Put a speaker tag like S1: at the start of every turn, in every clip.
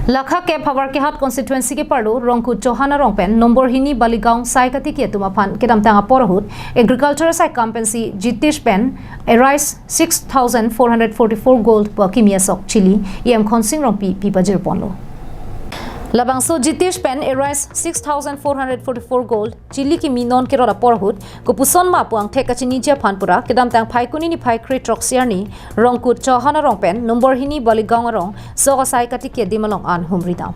S1: Lakha ke phawar ke hat constituency ke parlo rongku Johana rongpen nombor hini Baligaon saikati ke tumaphan kedam tanga porhut agriculture sai compensation Jitish pen arise 6444 gold per kimia sok chili em khonsing rongpi pipajir ponlo Labangso Jitish pen arise 6444 gold chili ki minon ke rora porhut kupuson ma puang thekachini je phanpura kedam tang phaikuni ni phai kre troxiar ni rongku Johana rongpen nombor hini Baligaon rong soga saikati ke dimalong an humrida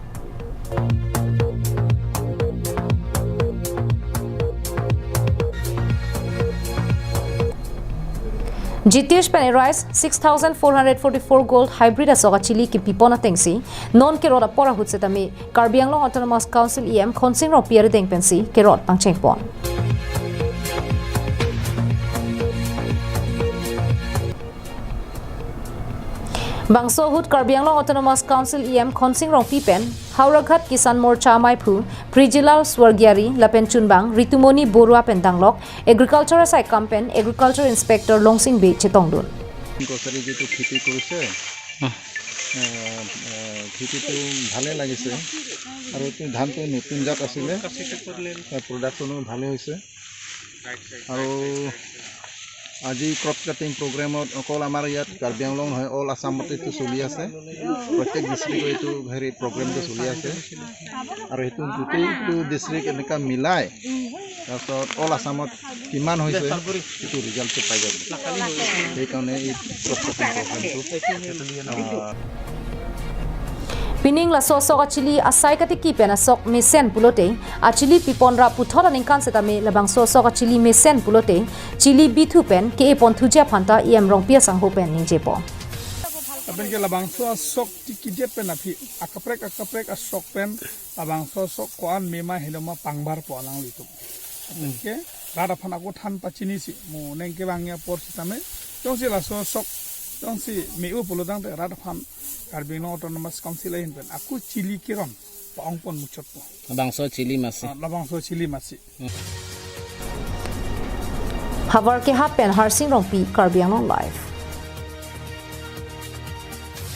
S1: Jitish pen arise 6444 gold hybrid asoga chili ki pipona tengsi non ke roda pora hutsetami Karbi Anglong Autonomous Council em khonsing ro pier deng pensi ke rod pangcheng pon Bangso hut Karbi Anglong Autonomous Council em khonsing ro pipen Hauraghat Kisan Morcha Maiphu Prijilal Swargiari Lapen Chunbang Ritumoni Borua Pendanglok Agriculture Sai Kampen Agriculture Inspector Longsing Be Chetongdun
S2: Grocery যেটো খেতি কৰিছে খেতিটো ভালে লাগিছে আৰু এই ধানটো নতুন জাত আছিল প্ৰডাকশনো ভালে হৈছে আৰু আজি ক্ৰপ কাটিং প্ৰগ্ৰামত অকল আমাৰ ইয়াত কাৰ্বি আংলং নহয় অল আসামতে তো চলি আছে প্ৰত্যেক ডিস্ট্ৰিক্টত এইটো হেৰি প্ৰগ্ৰামটো চলি আছে আৰু এইটো গোটেইটো ডিস্ট্ৰিক্ট এনেকা মিলাই তাৰপিছত অল আসামত কিমান হৈছে এইটো ৰিজাল্টটো পাই যাব সেইকাৰণে এই ক্ৰপ কাটিং প্ৰগ্ৰামটো
S1: Pining la soga chili asai kati ki pena sok mesen pulote a chili piponra puthora ningkan setame labang soga chili mesen pulote chili bithu pen ke pon thuja phanta em rong pia sang ho pen ningjepo
S3: Aben ke labang sok tiki dia pen api akaprek asok pen labang sok koan mema hiloma pangbar po alang litu ke rada phana ko than pachini si mo neng ke bangya por sitame tongsi la sok tongsi meu pulodang te rada phan Karbi Anglong Autonomous Council lain pen aku chili kiron paong pon muchot po
S4: labangso chili masi
S1: Havar ke hapen harsing rong pi Karbi Anglong live